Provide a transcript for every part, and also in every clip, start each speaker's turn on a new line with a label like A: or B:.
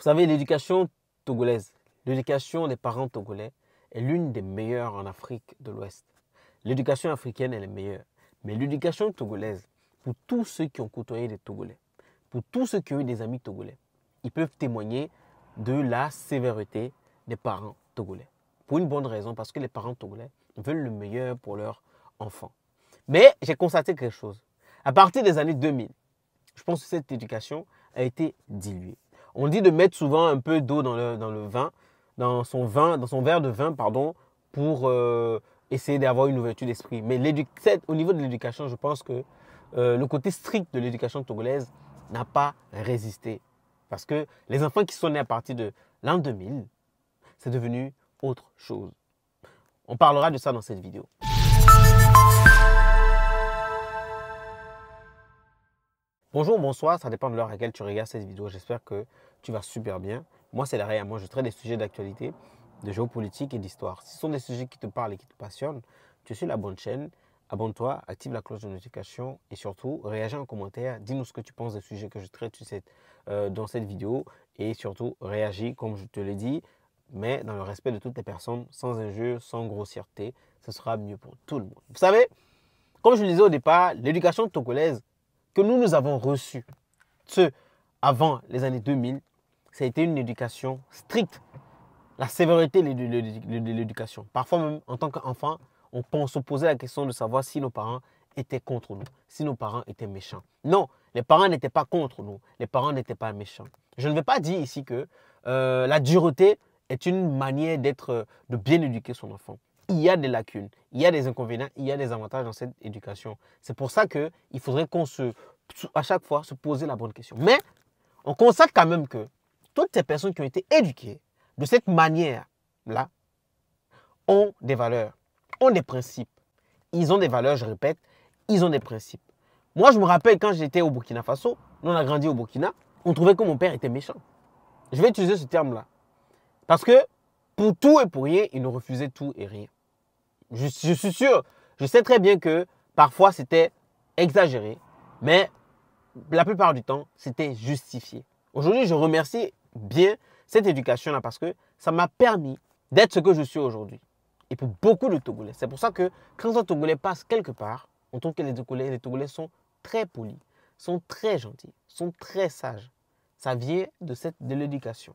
A: Vous savez, l'éducation togolaise, l'éducation des parents togolais est l'une des meilleures en Afrique de l'Ouest. L'éducation africaine est la meilleure. Mais l'éducation togolaise, pour tous ceux qui ont côtoyé des Togolais, pour tous ceux qui ont eu des amis togolais, ils peuvent témoigner de la sévérité des parents togolais. Pour une bonne raison, parce que les parents togolais veulent le meilleur pour leurs enfants. Mais j'ai constaté quelque chose. À partir des années 2000, je pense que cette éducation a été diluée. On dit de mettre souvent un peu d'eau dans le vin, dans son verre de vin, pardon, pour essayer d'avoir une ouverture d'esprit. Mais au niveau de l'éducation, je pense que le côté strict de l'éducation togolaise n'a pas résisté. Parce que les enfants qui sont nés à partir de l'an 2000, c'est devenu autre chose. On parlera de ça dans cette vidéo. Bonjour, bonsoir, ça dépend de l'heure à laquelle tu regardes cette vidéo. J'espère que tu vas super bien. Moi, c'est Larry. Moi, je traite des sujets d'actualité, de géopolitique et d'histoire. Si ce sont des sujets qui te parlent et qui te passionnent, tu es sur la bonne chaîne. Abonne-toi, active la cloche de notification et surtout, réagis en commentaire. Dis-nous ce que tu penses des sujets que je traite dans cette vidéo. Et surtout, réagis comme je te l'ai dit, mais dans le respect de toutes les personnes, sans injure, sans grossièreté. Ce sera mieux pour tout le monde. Vous savez, comme je le disais au départ, l'éducation togolaise que nous avons reçue, avant les années 2000, ça a été une éducation stricte. La sévérité de l'éducation. Parfois même, en tant qu'enfant, on se posait la question de savoir si nos parents étaient contre nous, si nos parents étaient méchants. Non, les parents n'étaient pas contre nous, les parents n'étaient pas méchants. Je ne vais pas dire ici que la dureté est une manière de bien éduquer son enfant. Il y a des lacunes, il y a des inconvénients, il y a des avantages dans cette éducation. C'est pour ça qu'il faudrait à chaque fois se poser la bonne question. Mais on constate quand même que toutes ces personnes qui ont été éduquées de cette manière-là ont des valeurs, ont des principes. Ils ont des valeurs, je répète, ils ont des principes. Moi, je me rappelle quand j'étais au Burkina Faso, nous on a grandi au Burkina, on trouvait que mon père était méchant. Je vais utiliser ce terme-là. Parce que pour tout et pour rien, il nous refusait tout et rien. Je suis sûr, je sais très bien que parfois c'était exagéré, mais la plupart du temps, c'était justifié. Aujourd'hui, je remercie bien cette éducation-là parce que ça m'a permis d'être ce que je suis aujourd'hui. Et pour beaucoup de Togolais. C'est pour ça que quand un Togolais passe quelque part, on trouve que les Togolais sont très polis, sont très gentils, sont très sages. Ça vient de l'éducation.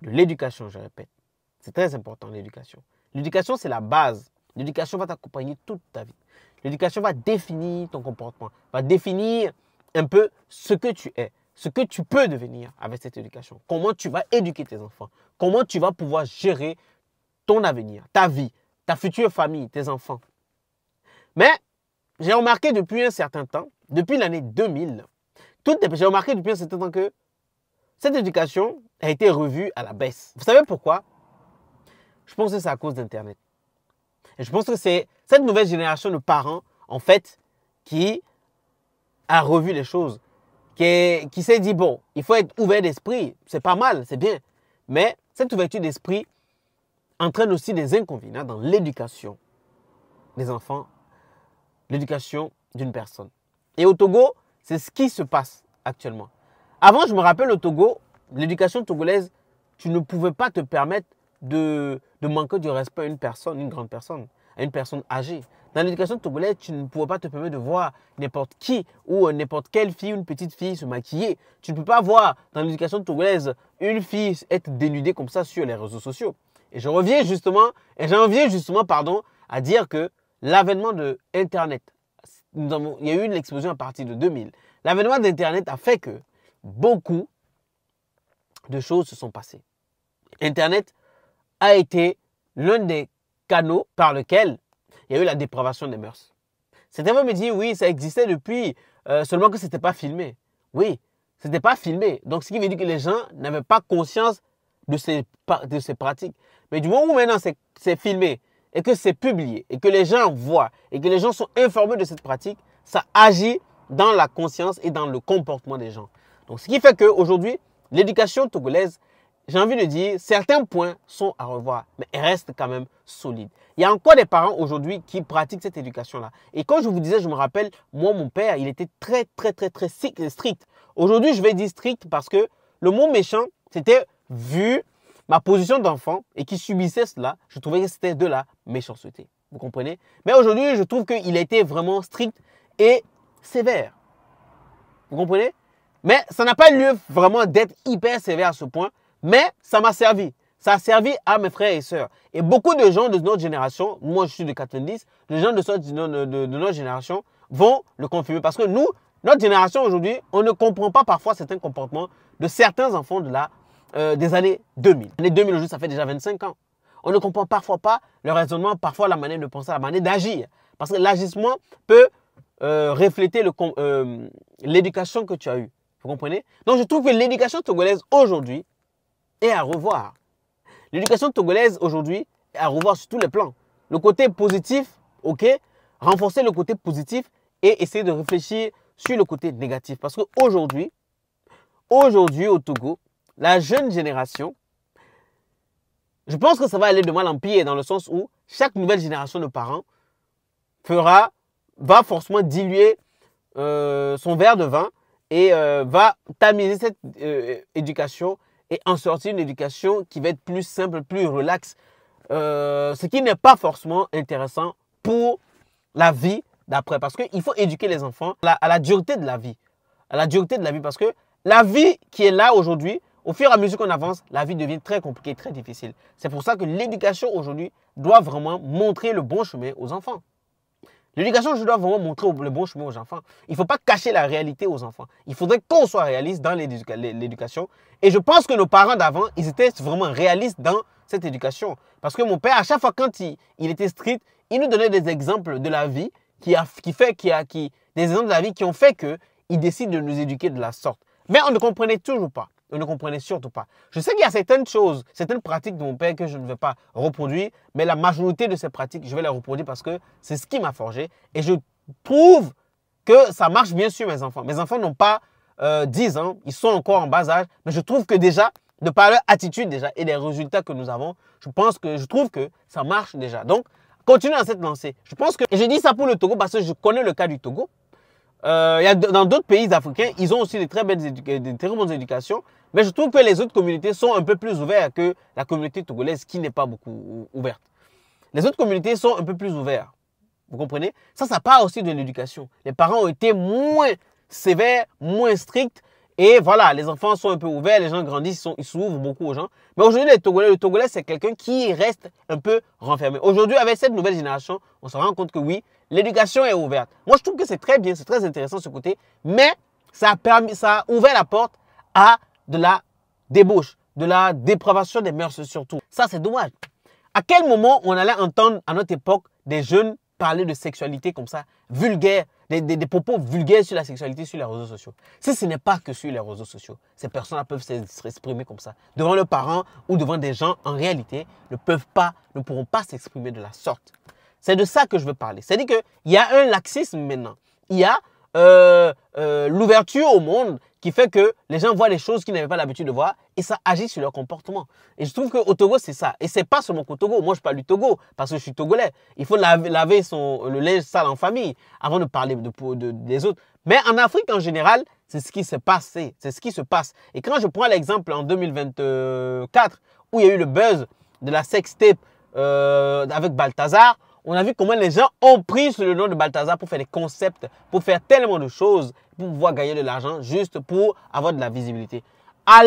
A: De l'éducation, je répète. C'est très important, l'éducation. L'éducation, c'est la base. L'éducation va t'accompagner toute ta vie. L'éducation va définir ton comportement, va définir un peu ce que tu es, ce que tu peux devenir avec cette éducation. Comment tu vas éduquer tes enfants, comment tu vas pouvoir gérer ton avenir, ta vie, ta future famille, tes enfants. Mais j'ai remarqué depuis un certain temps, depuis l'année 2000, j'ai remarqué depuis un certain temps que cette éducation a été revue à la baisse. Vous savez pourquoi? Je pense que c'est à cause d'Internet. Et je pense que c'est cette nouvelle génération de parents, en fait, qui a revu les choses, qui s'est dit, bon, il faut être ouvert d'esprit, c'est pas mal, c'est bien. Mais cette ouverture d'esprit entraîne aussi des inconvénients dans l'éducation des enfants, l'éducation d'une personne. Et au Togo, c'est ce qui se passe actuellement. Avant, je me rappelle au Togo, l'éducation togolaise, tu ne pouvais pas te permettre de manquer du respect à une personne, une grande personne, à une personne âgée. Dans l'éducation togolaise, tu ne pouvais pas te permettre de voir n'importe qui ou n'importe quelle fille, une petite fille se maquiller. Tu ne peux pas voir dans l'éducation togolaise une fille être dénudée comme ça sur les réseaux sociaux. Et j'en reviens justement à dire que l'avènement de Internet, il y a eu une explosion à partir de 2000. L'avènement d'Internet a fait que beaucoup de choses se sont passées. Internet a été l'un des canaux par lequel il y a eu la dépravation des mœurs. Certains vont me dire, oui, ça existait depuis, seulement que ce n'était pas filmé. Oui, ce n'était pas filmé. Donc, ce qui veut dire que les gens n'avaient pas conscience de ces pratiques. Mais du moment où maintenant c'est filmé et que c'est publié et que les gens voient et que les gens sont informés de cette pratique, ça agit dans la conscience et dans le comportement des gens. Donc, ce qui fait qu'aujourd'hui, l'éducation togolaise, j'ai envie de dire, certains points sont à revoir, mais elle reste quand même solide. Il y a encore des parents aujourd'hui qui pratiquent cette éducation-là. Et comme je vous disais, je me rappelle, moi, mon père, il était très strict. Aujourd'hui, je vais dire strict parce que le mot méchant C'était vu ma position d'enfant et qui subissait cela, je trouvais que c'était de la méchanceté. Vous comprenez? Mais aujourd'hui, je trouve qu'il a été vraiment strict et sévère. Vous comprenez? Mais ça n'a pas lieu vraiment d'être hyper sévère à ce point, mais ça m'a servi. Ça a servi à mes frères et sœurs. Et beaucoup de gens de notre génération, moi je suis de 90, les gens de notre génération vont le confirmer. Parce que nous, notre génération aujourd'hui, on ne comprend pas parfois certains comportements de certains enfants des années 2000. Les 2000 aujourd'hui, ça fait déjà 25 ans. On ne comprend parfois pas le raisonnement, parfois la manière de penser, la manière d'agir. Parce que l'agissement peut refléter l'éducation que tu as eue. Vous comprenez? Donc je trouve que l'éducation togolaise aujourd'hui est à revoir. L'éducation togolaise aujourd'hui est à revoir sur tous les plans. Le côté positif, ok, renforcer le côté positif et essayer de réfléchir sur le côté négatif. Parce qu'aujourd'hui, au Togo, la jeune génération, je pense que ça va aller de mal en pire dans le sens où chaque nouvelle génération de parents va forcément diluer son verre de vin et va tamiser cette éducation et en sortir une éducation qui va être plus simple, plus relaxe, ce qui n'est pas forcément intéressant pour la vie d'après. Parce qu'il faut éduquer les enfants à la dureté de la vie. À la dureté de la vie parce que la vie qui est là aujourd'hui, au fur et à mesure qu'on avance, la vie devient très compliquée, très difficile. C'est pour ça que l'éducation aujourd'hui doit vraiment montrer le bon chemin aux enfants. L'éducation, je dois vraiment montrer le bon chemin aux enfants. Il ne faut pas cacher la réalité aux enfants. Il faudrait qu'on soit réaliste dans l'éducation. Et je pense que nos parents d'avant, ils étaient vraiment réalistes dans cette éducation. Parce que mon père, à chaque fois quand il était strict, il nous donnait des exemples de la vie des exemples de la vie qui ont fait qu'il décide de nous éduquer de la sorte. Mais on ne comprenait toujours pas. On ne comprenait surtout pas. Je sais qu'il y a certaines choses, certaines pratiques de mon père que je ne vais pas reproduire, mais la majorité de ces pratiques, je vais les reproduire parce que c'est ce qui m'a forgé. Et je trouve que ça marche bien sur mes enfants. Mes enfants n'ont pas 10 ans, ils sont encore en bas âge, mais je trouve que déjà, de par leur attitude déjà et les résultats que nous avons, je trouve que ça marche déjà. Donc, continuez dans cette lancée. Et je dis ça pour le Togo parce que je connais le cas du Togo. Dans d'autres pays africains, ils ont aussi de très bonnes éducations. Mais je trouve que les autres communautés sont un peu plus ouvertes que la communauté togolaise qui n'est pas beaucoup ouverte. Les autres communautés sont un peu plus ouvertes. Vous comprenez? Ça part aussi de l'éducation. Les parents ont été moins sévères, moins stricts. Et voilà, les enfants sont un peu ouverts, les gens grandissent, ils s'ouvrent beaucoup aux gens. Mais aujourd'hui, le Togolais, c'est quelqu'un qui reste un peu renfermé. Aujourd'hui, avec cette nouvelle génération, on se rend compte que oui, l'éducation est ouverte. Moi, je trouve que c'est très bien, c'est très intéressant ce côté. Mais ça a ouvert la porte à de la débauche, de la dépravation des mœurs surtout. Ça, c'est dommage. À quel moment on allait entendre à notre époque des jeunes parler de sexualité comme ça, vulgaire, des propos vulgaires sur la sexualité sur les réseaux sociaux? Si ce n'est pas que sur les réseaux sociaux, ces personnes-là peuvent s'exprimer comme ça. Devant leurs parents ou devant des gens, en réalité, ne pourront pas s'exprimer de la sorte. C'est de ça que je veux parler. C'est-à-dire qu'il y a un laxisme maintenant. Il y a l'ouverture au monde qui fait que les gens voient des choses qu'ils n'avaient pas l'habitude de voir et ça agit sur leur comportement. Et je trouve qu'au Togo, c'est ça. Et c'est pas seulement qu'au Togo. Moi, je parle du Togo parce que je suis togolais. Il faut laver le linge sale en famille avant de parler des autres. Mais en Afrique, en général, c'est ce qui s'est passé. C'est ce qui se passe. Et quand je prends l'exemple en 2024, où il y a eu le buzz de la sextape avec Balthazar, on a vu comment les gens ont pris sur le nom de Balthazar pour faire des concepts, pour faire tellement de choses, pour pouvoir gagner de l'argent, juste pour avoir de la visibilité. À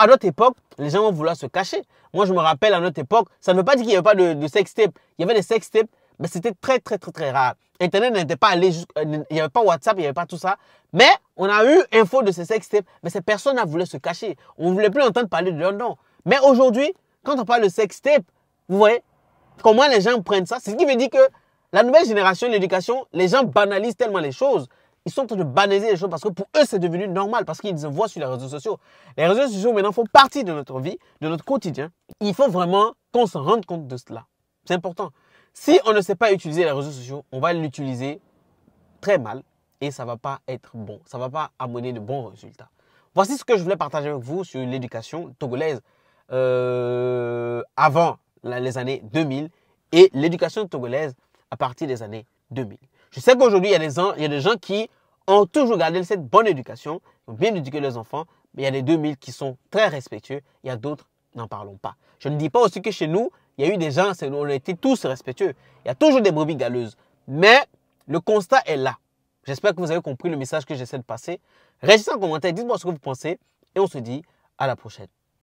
A: notre époque, les gens vont vouloir se cacher. Moi, je me rappelle à notre époque, ça ne veut pas dire qu'il n'y avait pas de sextape. Il y avait des sextapes, mais c'était très, très, très, très rare. Internet n'était pas allé, il n'y avait pas WhatsApp, il n'y avait pas tout ça. Mais on a eu info de ces sextapes, mais ces personnes-là voulaient se cacher. On ne voulait plus entendre parler de leur nom. Mais aujourd'hui, quand on parle de sextape, vous voyez, comment les gens prennent ça? C'est ce qui veut dire que la nouvelle génération, l'éducation, les gens banalisent tellement les choses. Ils sont en train de banaliser les choses parce que pour eux, c'est devenu normal parce qu'ils se voient sur les réseaux sociaux. Les réseaux sociaux maintenant font partie de notre vie, de notre quotidien. Il faut vraiment qu'on se rende compte de cela. C'est important. Si on ne sait pas utiliser les réseaux sociaux, on va l'utiliser très mal et ça ne va pas être bon. Ça ne va pas amener de bons résultats. Voici ce que je voulais partager avec vous sur l'éducation togolaise avant les années 2000 et l'éducation togolaise à partir des années 2000. Je sais qu'aujourd'hui, il y a des gens qui ont toujours gardé cette bonne éducation, qui ont bien éduqué leurs enfants, mais il y a des 2000 qui sont très respectueux. Il y a d'autres, n'en parlons pas. Je ne dis pas aussi que chez nous, il y a eu des gens, on a été tous respectueux. Il y a toujours des brebis galeuses. Mais le constat est là. J'espère que vous avez compris le message que j'essaie de passer. Réagissez en commentaire, dites-moi ce que vous pensez et on se dit à la prochaine.